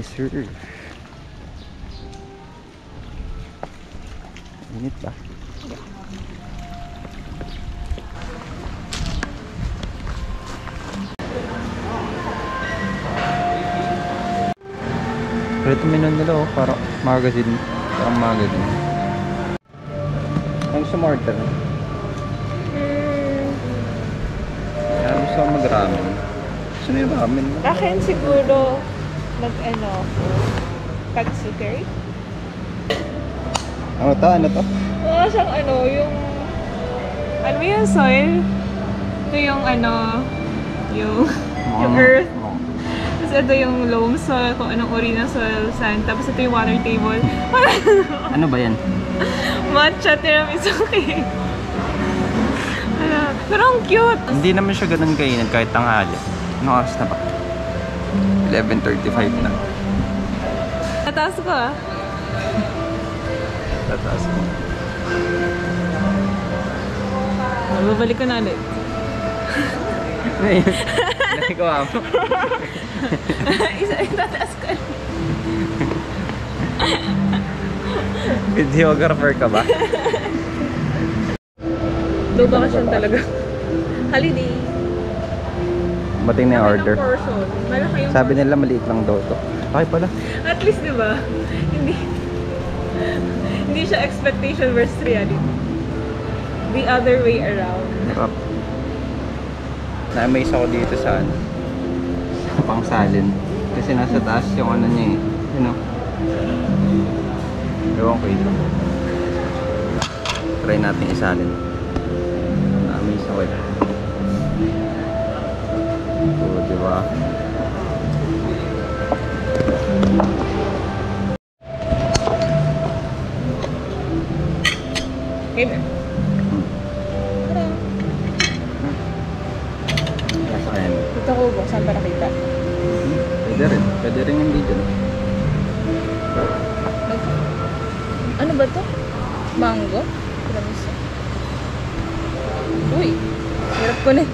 Yes sir. Init ba? Pero ito menu nila oh, parang magazine. Parang magazine. Ang gusto mo order? Kaya gusto ko mag-ramen. Gusto na yung ramen mo? Akin siguro mag-ano, katsu curry. Ano to? Ano to? Oo, siyang ano, yung... Ano mo yung soil? Ito yung ano, yung earth. Tapos ito yung loam soil, kung anong uri ng soil, sand. Tapos ito yung water table. Ano ba yan? Matcha tiramisu cake. Pero ang cute! Hindi naman siya ganun kainin kahit tanghali. Anong oras na ba? 11:35 na. Tataas ko ah. Tataas mo. Babalik ko na ulit. Nagawa mo. Tataas ko ulit. Videographer ka ba? Low bakasyon talaga. Holiday. Bating na yung order. Malaki yung Sabi nila maliit lang daw to. Okay pala. At least, di ba? Hindi siya expectation versus reality. The other way around. Sarap. Na-amaze ako dito sa pangsalin. Kasi nasa taas yung ano niya eh. You know? Ewan ko ito. Try natin isalin. Na-amaze ako eh. So, diba? Hey there. Ayan. Ito ko ba? Saan ba nakita? Pwede rin. Pwede rin yung video. Ano ba to? Mango? Tiramisu. Uy! Hirap ko na eh.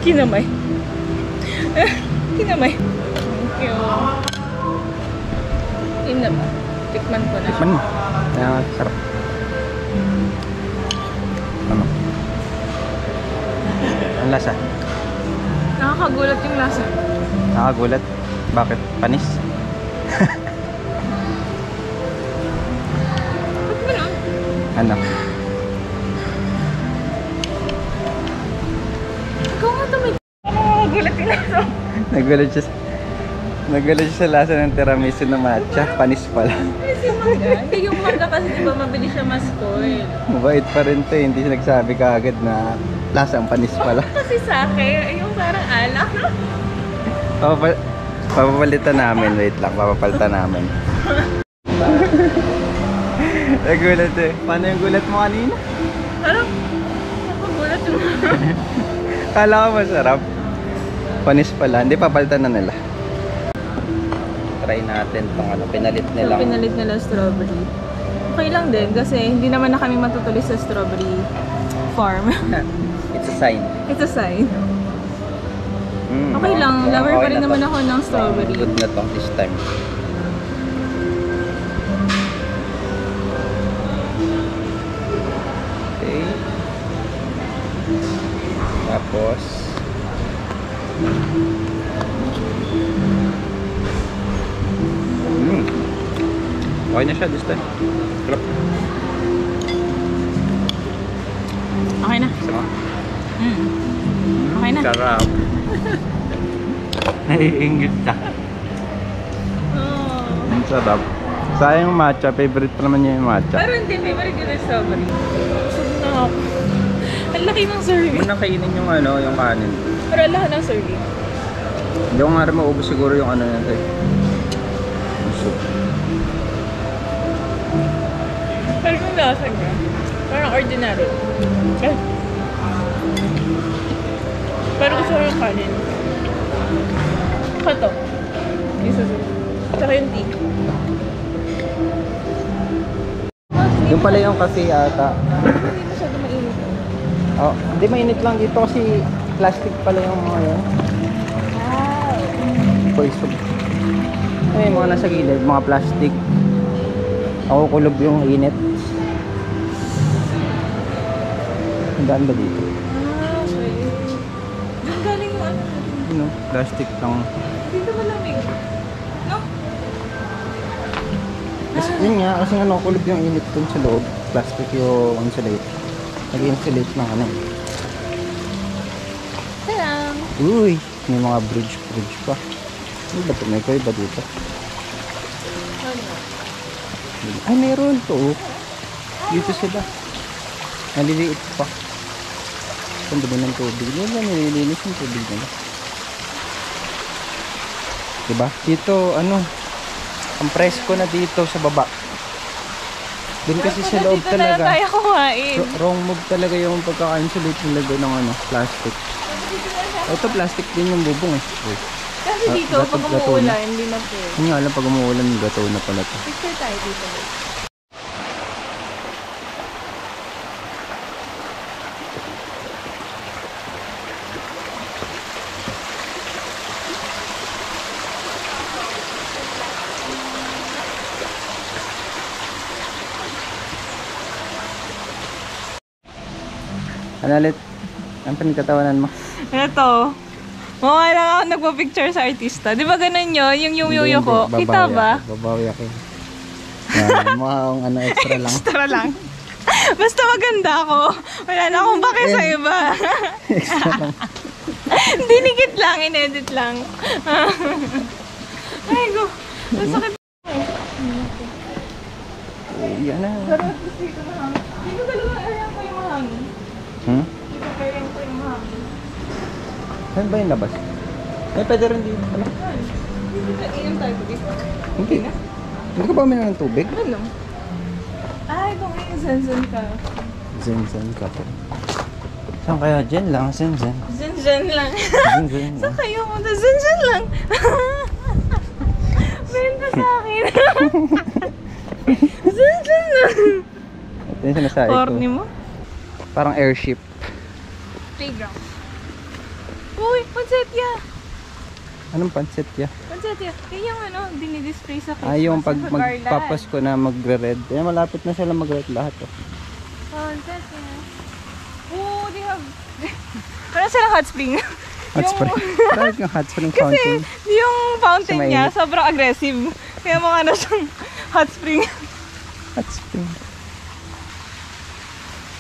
Kinamay. Kinamay. Thank you. Yun na ba? Tikman ko na. Tikman mo. Kaya sarap. Ano? Ang lasa? Nakakagulat yung lasa. Nakakagulat. Bakit? Panis? Ba't ganun? Ano? Ikaw nga ito may... Nakakagulat yung lasa. Nagulat siya sa lasa ng tiramisu na matcha. Panis pala. Panis yung mangga. Hindi yung mangga kasi diba mabilis siya ma-spoil. Mabait pa rin to eh. Hindi siya nagsabi kaagad na lasang panis pala. Kasi sa akin, yung parang alak. Papapalitan namin. Wait lang, papapalitan namin. Nagulat eh. Paano yung gulat mo kanina? Parang nakagulat yung... Kala ko masarap. Panis pala. Hindi, papalitan na nila. Try natin tong ano, pinalit nila. So, pinalit nila strawberry. Okay lang din kasi hindi naman na kami matutuloy sa strawberry farm. It's a sign. It's a sign. Okay lang. Lover pa rin naman ako ng strawberry. Good na to this time. Okay. Tapos okay na siya this time. Sarap. Okay na. Sarap. Okay na. Sarap. Naiingit ka. Oh. Ang sarap. Sayang yung matcha. Favorite pa naman niya yung matcha. Pero hindi, favorite ko na strawberry. Busog na ako. Ang laki ng serving. Muna kainin yung ano, yung kanin. Pero ang laki ng serving. Hindi ko nga rin maubos siguro yung ano natin. Yung soup. Pero kung lasa niya, parang ordinary. Pero gusto ko yung kanin. Kato. Yung susunod. Tsaka yung tea. Yung pala yung cafe ata. Hindi masyado mainit. Oh, hindi mainit lang dito kasi plastic pala yung mga yan. Wow. Poison. Ay, mga nasa gilid, mga plastic. Nakukulob yung init. Ang daan ba dito? Ah, okay. Doon galing yung ano. Ano, plastic lang. Dito malamig. No? Kasi yun nga, kasi nga nakukulob yung init dun sa loob. Plastic yung insulate. Nag-insulate ng ano. Taram! Uy, may mga bridge pa. Ano ba ito? May koy ba dito? Ano? Ay, meron to. Dito sila. Naliliit pa. Ang dumi ng tubig. Hindi ba nililinis yung tubig nila? Diba? Dito, ano, ang presko na dito sa baba. Doon kasi sa loob Dito na lang talaga. tayo kumain. Wrong move talaga yung pagkaka-insulate nila doon ng ano, plastic. Ito plastic din yung bubong eh. Uy. Kasi dito, Gato- pag gato na. umuulan, hindi na po. Yun nga lang pag umuulan, gato na pala to. Picture tayo dito. Ano ulit? Ang pinagkatawanan mo? Ito. Mukha lang ako nagpa-picture sa artista. Di ba ganun yun? Yung Hindi, yuyo ko. hindi. Kita Babawi ba? ako. Babawi ako. Yan, mukha akong ano, extra lang. Extra lang. Basta maganda ako. Wala na akong bake sa iba. Extra lang. Dinikit lang, inedit lang. Ay, go. Masakit. Yan na. Pero at least dito na hangin. Dito talaga ayan ko yung hangin. Hmm? Dito ayan ko yung hangin. Saan ba yung labas? Ay, pwede rin dito. Ano? Dito iyan tayo dito. Hindi. Hindi ka ba uminom ng tubig? Ano? Ay, kung yung zen ka. Zen ka po. Saan kaya? Dyan lang, zen. Zen lang. Zen Saan kayo mo? Zen lang. Benta sa akin. Zen lang. Ito yung sinasabi ko. Corny mo? Parang airship. Playground. Uy, pansetya. Anong pancit ya? Pansetya. Yan yung ano, dinidisplay sa Christmas. Yung pag sa garland. magpapasko na magre-red. Eh, malapit na sila mag-red lahat. Oh. Pansetya. Oh, they have... Parang silang hot spring. Hot spring. Bakit yung hot spring Kasi fountain? yung fountain Sa niya mainit. sobrang aggressive. Kaya mukha na siyang hot spring. Hot spring.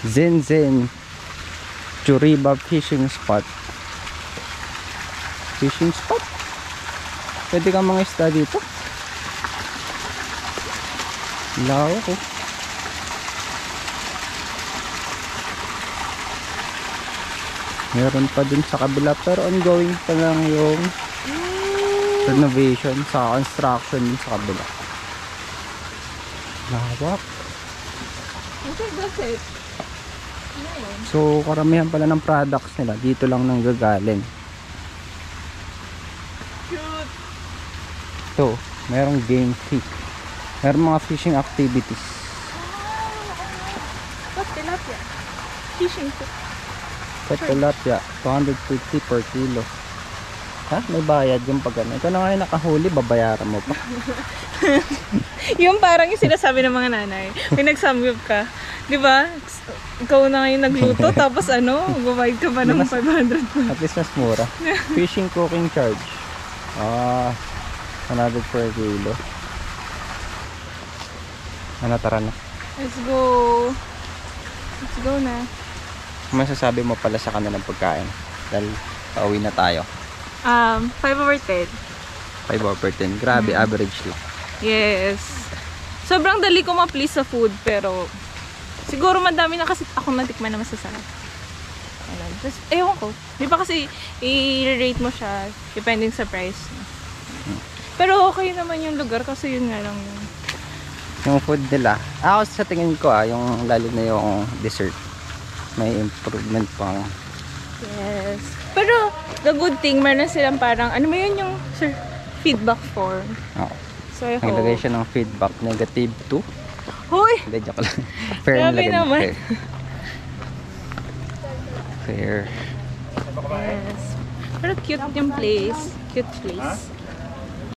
Zen. Churiba fishing spot. Fishing spot? Pwede kang mga isda dito. Lawak oh. Meron pa dun sa kabila pero ongoing pa lang yung renovation sa construction dun sa kabila. Lawak. I think that's it. So karamihan pala ng products nila dito lang nanggagaling. Cute. Ito, merong game fee. Merong mga fishing activities. What's tilapia? Fishing too. Sa tilapia, 250 per kilo. Ha? May bayad yung pag ano. Ikaw na nga yung nakahuli, babayaran mo pa. Yung parang yung sinasabi ng mga nanay. May nagsamgyup ka. Di ba? Ikaw na ngayon nagluto. Tapos ano, gumayad ka pa ng 500 po. At least mas mura. Fishing cooking charge. 100 per kilo. Ano, tara na. Let's go. Let's go na. Masasabi mo pala sa kanilang pagkain. Dahil pauwi na tayo. 5/10. 5/10. Grabe, average lang. Yes. Sobrang dali ko ma-please sa food, pero siguro madami na kasi akong natikman na masasarap. Ano, just, ewan ko. Di ba kasi i-rate mo siya depending sa price. Pero okay naman yung lugar kasi yun nga lang yung... Yung food nila. Ako sa tingin ko yung lalo na yung dessert. May improvement pang. Yes. Pero the good thing, meron silang parang, ano mo yun yung feedback form. Oo. So I hope. Naglagay siya ng feedback negative 2. Hoy! Hindi, joke lang. Fair Grabe nilagay mo. naman. Fair. Yes. Pero cute yung place. Cute place.